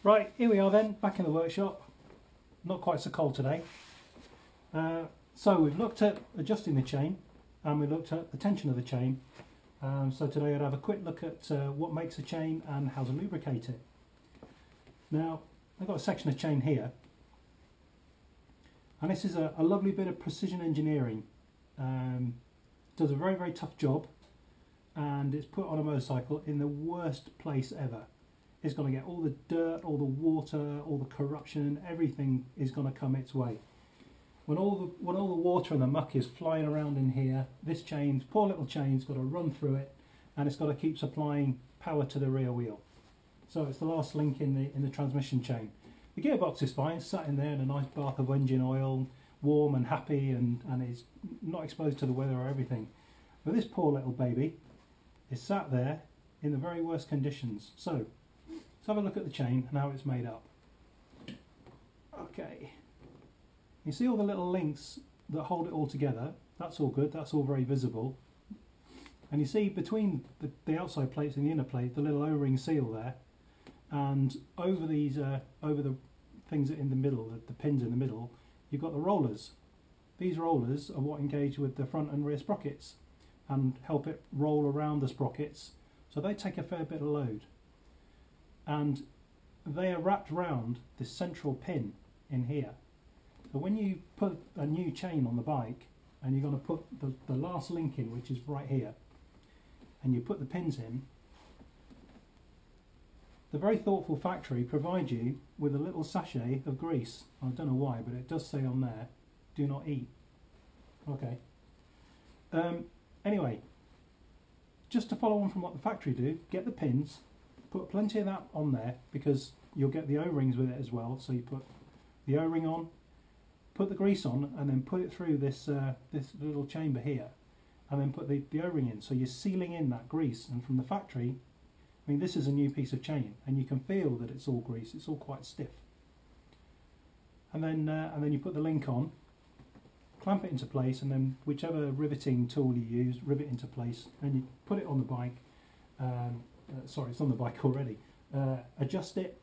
Right, here we are then, back in the workshop. Not quite so cold today. So we've looked at adjusting the chain and we looked at the tension of the chain. So today I'd have a quick look at what makes a chain and how to lubricate it. Now, I've got a section of chain here. And this is a lovely bit of precision engineering. Does a very, very tough job. And it's put on a motorcycle in the worst place ever. It's going to get all the dirt, all the water, all the corruption, everything is going to come its way. When all the water and the muck is flying around in here, this chain, poor little chain's got to run through it, and it's got to keep supplying power to the rear wheel. So it's the last link in the transmission chain. The gearbox is fine, it's sat in there in a nice bath of engine oil, warm and happy, and it's not exposed to the weather or everything. But this poor little baby is sat there in the very worst conditions. So let's have a look at the chain and how it's made up. Okay, you see all the little links that hold it all together. That's all good, that's all very visible. And you see between the outside plates and the inner plate, the little O-ring seal there. And over these, over the things in the middle, the pins in the middle, you've got the rollers. These rollers are what engage with the front and rear sprockets and help it roll around the sprockets. So they take a fair bit of load. And they are wrapped round this central pin in here. So when you put a new chain on the bike and you're going to put the last link in, which is right here, and you put the pins in, the very thoughtful factory provides you with a little sachet of grease. I don't know why, but it does say on there, do not eat. Okay. Anyway, just to follow on from what the factory do, get the pins, put plenty of that on there because you'll get the O-rings with it as well. So you put the O-ring on, put the grease on, and then put it through this little chamber here, and then put the O-ring in. So you're sealing in that grease. And from the factory, I mean, this is a new piece of chain, and you can feel that it's all grease. It's all quite stiff. And then you put the link on, clamp it into place, and then whichever riveting tool you use, rivet into place, and you put it on the bike. Sorry, it's on the bike already. Adjust it,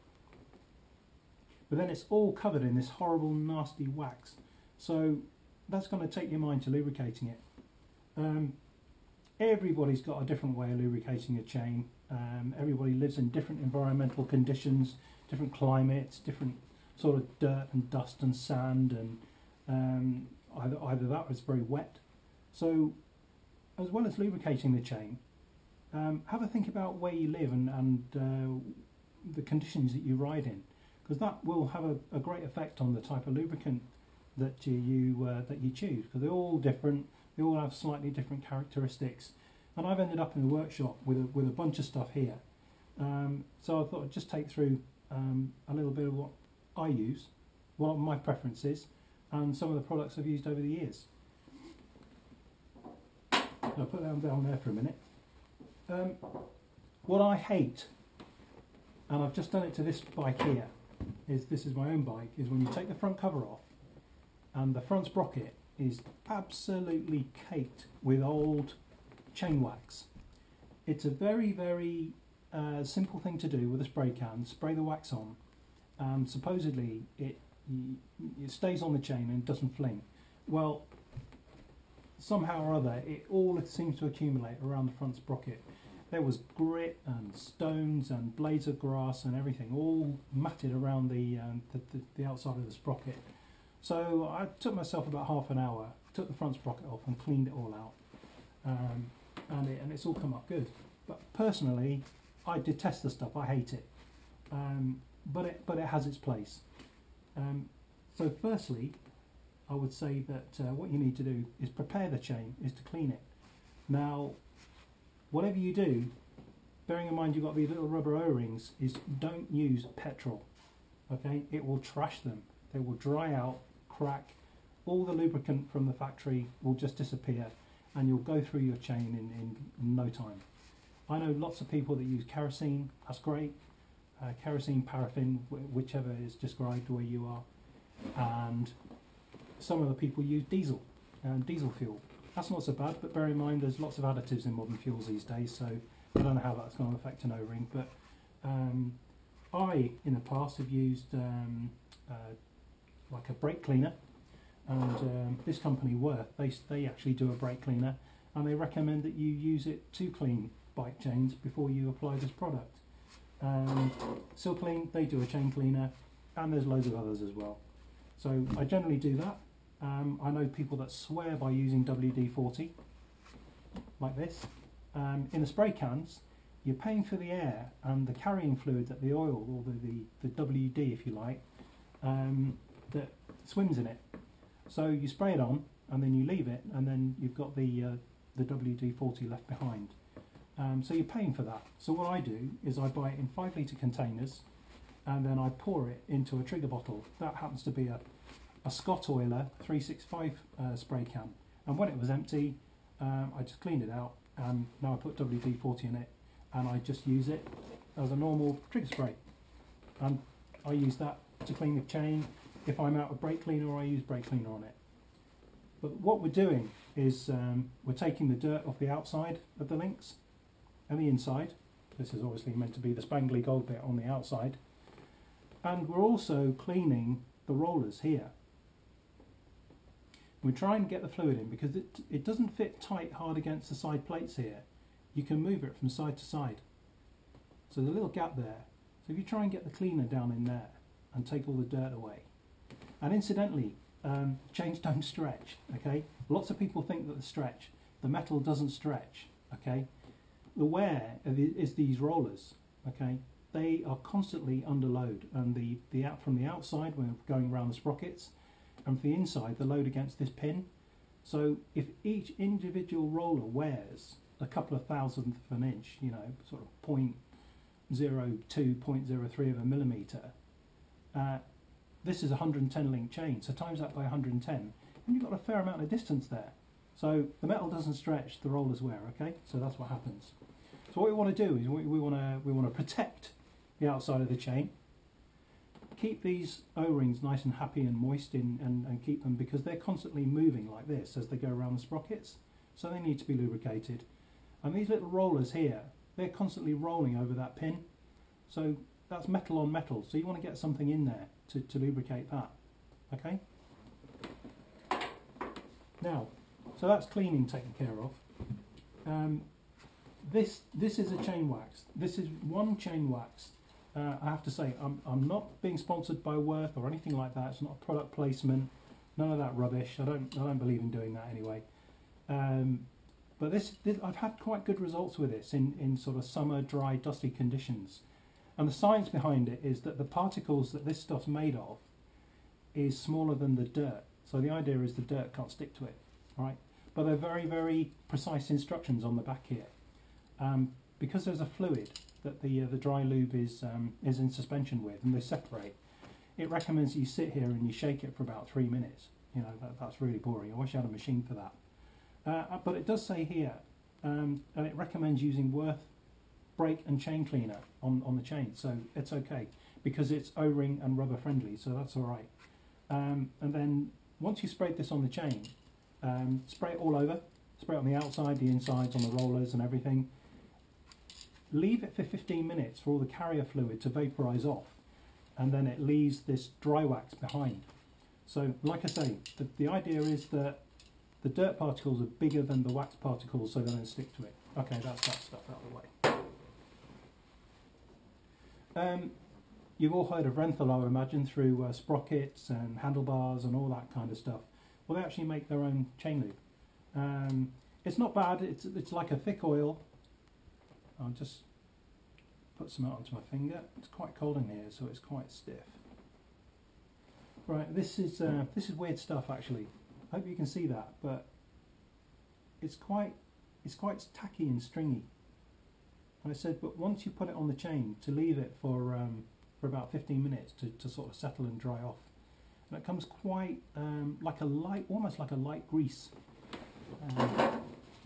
but then it's all covered in this horrible, nasty wax. So that's going to take your mind to lubricating it. Everybody's got a different way of lubricating a chain. Everybody lives in different environmental conditions, different climates, different sort of dirt and dust and sand, and either that was very wet. So as well as lubricating the chain, have a think about where you live and the conditions that you ride in, because that will have a great effect on the type of lubricant that you choose, because they're all different. They all have slightly different characteristics, and I've ended up in the workshop with a bunch of stuff here. So I thought I'd just take through a little bit of what I use, what my preference is, and some of the products I've used over the years. I'll put that down there for a minute. What I hate, and I've just done it to this bike here, this is my own bike, is when you take the front cover off and the front sprocket is absolutely caked with old chain wax. It's a very, very simple thing to do with a spray can. Spray the wax on, and supposedly it stays on the chain and doesn't fling. Well, somehow or other it all seems to accumulate around the front sprocket. There was grit and stones and blades of grass and everything all matted around the outside of the sprocket. So I took myself about half an hour, took the front sprocket off and cleaned it all out, and it's all come up good. But personally, I detest the stuff. I hate it, but it has its place. So firstly, I would say that what you need to do is prepare the chain, is to clean it. Now, whatever you do, bearing in mind you've got these little rubber O-rings, is don't use petrol. Okay, it will trash them. They will dry out, crack, all the lubricant from the factory will just disappear, and you'll go through your chain in no time. I know lots of people that use kerosene. That's great. Kerosene, paraffin, whichever is described where you are. And some of the people use diesel fuel. That's not so bad, but bear in mind there's lots of additives in modern fuels these days, so I don't know how that's going to affect an O-ring, but I, in the past, have used like a brake cleaner, and this company Worth, they actually do a brake cleaner, and they recommend that you use it to clean bike chains before you apply this product. Silclean, they do a chain cleaner, and there's loads of others as well. So I generally do that. I know people that swear by using WD-40, like this. In the spray cans, you're paying for the air and the carrying fluid that the oil, or the WD if you like, that swims in it. So you spray it on and then you leave it, and then you've got the WD-40 left behind. So you're paying for that. So what I do is I buy it in 5 litre containers, and then I pour it into a trigger bottle. That happens to be a Scott Oiler 365 spray can. And when it was empty, I just cleaned it out, and now I put WD-40 in it, and I just use it as a normal trigger spray. And I use that to clean the chain. If I'm out of brake cleaner, I use brake cleaner on it. But what we're doing is we're taking the dirt off the outside of the links and the inside. This is obviously meant to be the spangly gold bit on the outside. And we're also cleaning the rollers here. We try and get the fluid in because it doesn't fit tight hard against the side plates here. You can move it from side to side. So there's a little gap there. So if you try and get the cleaner down in there and take all the dirt away. And incidentally, chains don't stretch, okay? Lots of people think that they stretch. The metal doesn't stretch, okay? The wear is these rollers, okay? They are constantly under load, and from the outside when we're going around the sprockets, and from the inside the load against this pin. So if each individual roller wears a couple of thousandth of an inch, you know, sort of 0.02, 0.03 of a millimetre, this is a 110 link chain, so times that by 110, and you've got a fair amount of distance there. So the metal doesn't stretch, the rollers wear, okay? So that's what happens. So what we want to do is we want to protect the outside of the chain, keep these O-rings nice and happy and moist and keep them, because they're constantly moving like this as they go around the sprockets, so they need to be lubricated. And these little rollers here, they're constantly rolling over that pin, so that's metal on metal, so you want to get something in there to lubricate that, okay? Now, so that's cleaning taken care of. This is a chain wax. This is one chain wax. I have to say, I'm not being sponsored by Worth or anything like that. It's not a product placement, none of that rubbish. I don't believe in doing that anyway. But this I've had quite good results with this in sort of summer, dry, dusty conditions. And the science behind it is that the particles that this stuff's made of is smaller than the dirt. So the idea is the dirt can't stick to it, right? But they're very, very precise instructions on the back here. Because there's a fluid that the dry lube is in suspension with, and they separate, it recommends you sit here and you shake it for about 3 minutes. You know, that's really boring. I wish I had a machine for that. But it does say here, and it recommends using Worth brake and chain cleaner on the chain, so it's okay because it's O-ring and rubber friendly, so that's all right. And then once you sprayed this on the chain, spray it all over, spray it on the outside, the insides, on the rollers and everything. Leave it for 15 minutes for all the carrier fluid to vaporize off, and then it leaves this dry wax behind. So like I say, the idea is that the dirt particles are bigger than the wax particles, so they don't stick to it. Okay, that's that stuff out of the way. You've all heard of Renthal, I would imagine, through sprockets and handlebars and all that kind of stuff. Well, they actually make their own chain lube. It's not bad. It's like a thick oil. I'll just put some out onto my finger. It's quite cold in here, so it's quite stiff. Right, this is weird stuff actually. I hope you can see that, but it's quite tacky and stringy. And I said, but once you put it on the chain, to leave it for about 15 minutes to sort of settle and dry off, and it comes quite like a light, almost like a light grease,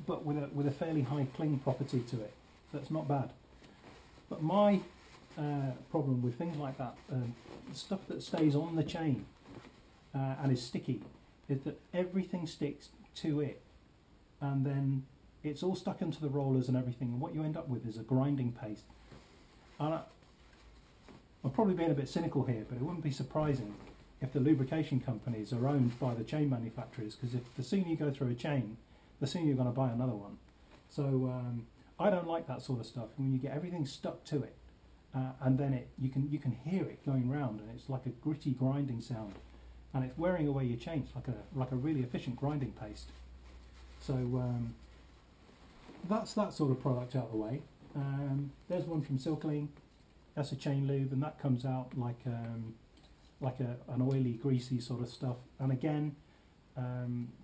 but with a fairly high cling property to it. That's not bad. But my problem with things like that, stuff that stays on the chain and is sticky, is that everything sticks to it, and then it's all stuck into the rollers and everything, and what you end up with is a grinding paste. And I'm probably being a bit cynical here, but it wouldn't be surprising if the lubrication companies are owned by the chain manufacturers, because if the sooner you go through a chain, the sooner you're going to buy another one. So I don't like that sort of stuff. When you get everything stuck to it, and then you can hear it going round, and it's like a gritty grinding sound, and it's wearing away your chain. It's like a really efficient grinding paste. So that's that sort of product out of the way. There's one from Silclean. That's a chain lube, and that comes out like an oily, greasy sort of stuff. And again,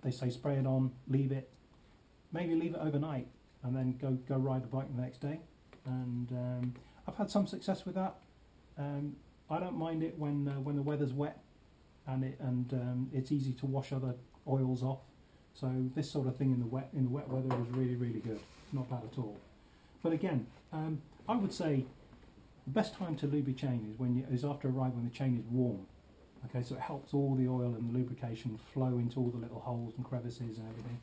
they say spray it on, leave it, maybe leave it overnight, and then go ride the bike the next day. And I've had some success with that. I don't mind it when the weather's wet, and it's easy to wash other oils off. So this sort of thing in the wet weather is really, really good. Not bad at all. But again, I would say the best time to lube your chain is after a ride when the chain is warm. Okay, so it helps all the oil and the lubrication flow into all the little holes and crevices and everything.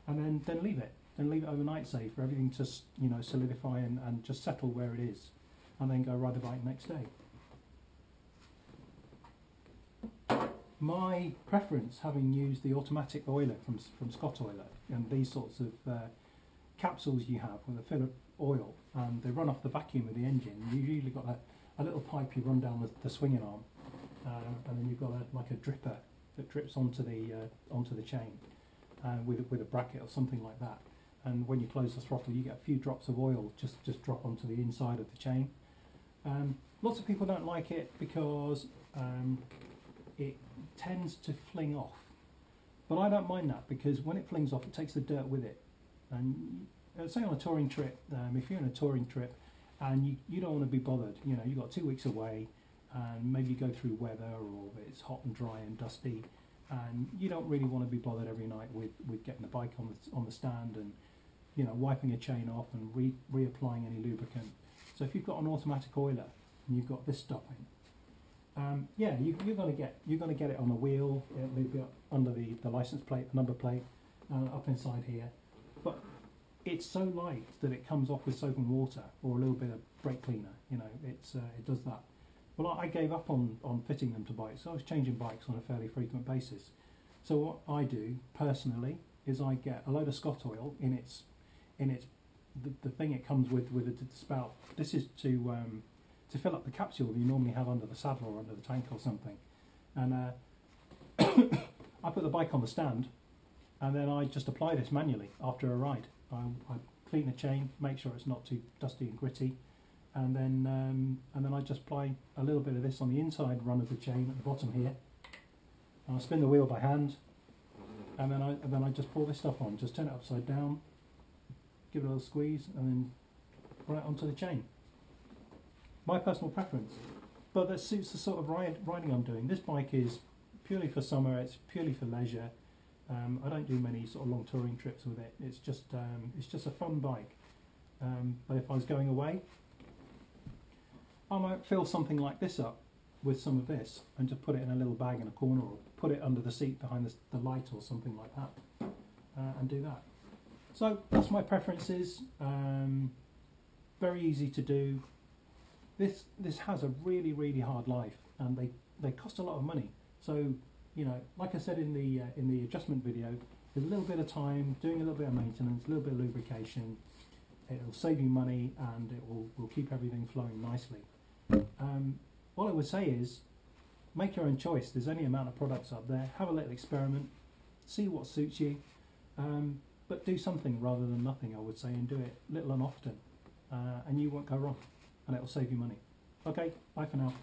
And then leave it. Then leave it overnight, say, for everything to solidify and just settle where it is. And then go ride the bike next day. My preference, having used the automatic oiler from Scott Oiler, and these sorts of capsules you have with a fill of oil, and they run off the vacuum of the engine. You've usually got a little pipe you run down the swinging arm, and then you've got like a dripper that drips onto the chain with a bracket or something like that. And when you close the throttle, you get a few drops of oil just drop onto the inside of the chain. Lots of people don't like it because it tends to fling off, but I don't mind that, because when it flings off, it takes the dirt with it. And say on a touring trip, if you're on a touring trip and you don't want to be bothered, you've got 2 weeks away, and maybe you go through weather, or it's hot and dry and dusty, and you don't really want to be bothered every night with getting the bike on the stand and wiping a chain off and reapplying any lubricant. So if you've got an automatic oiler and you've got this stuff in, you're going to get it on the wheel. It'll be up under the license plate, the number plate, up inside here. But it's so light that it comes off with soap and water or a little bit of brake cleaner. It does that. Well, I gave up on fitting them to bikes. So I was changing bikes on a fairly frequent basis. So what I do personally is I get a load of Scott oil in its the thing it comes with the spout. This is to fill up the capsule you normally have under the saddle or under the tank or something. And I put the bike on the stand, and then I just apply this manually after a ride. I clean the chain, make sure it's not too dusty and gritty, and then I just apply a little bit of this on the inside run of the chain at the bottom here. And I spin the wheel by hand, and then I just pour this stuff on. Just turn it upside down, give it a little squeeze, and then right onto the chain. My personal preference, but that suits the sort of riding I'm doing. This bike is purely for summer. It's purely for leisure. I don't do many sort of long touring trips with it. It's just a fun bike. But if I was going away, I might fill something like this up with some of this and just put it in a little bag in a corner, or put it under the seat behind the light or something like that, and do that. So that's my preferences. Very easy to do. This has a really, really hard life, and they cost a lot of money. So like I said in the adjustment video, with a little bit of time, doing a little bit of maintenance, a little bit of lubrication, it'll save you money, and it will keep everything flowing nicely. All I would say is, make your own choice. There's any amount of products up there. Have a little experiment, see what suits you, but do something rather than nothing, I would say, and do it little and often, and you won't go wrong, and it will save you money. Okay, bye for now.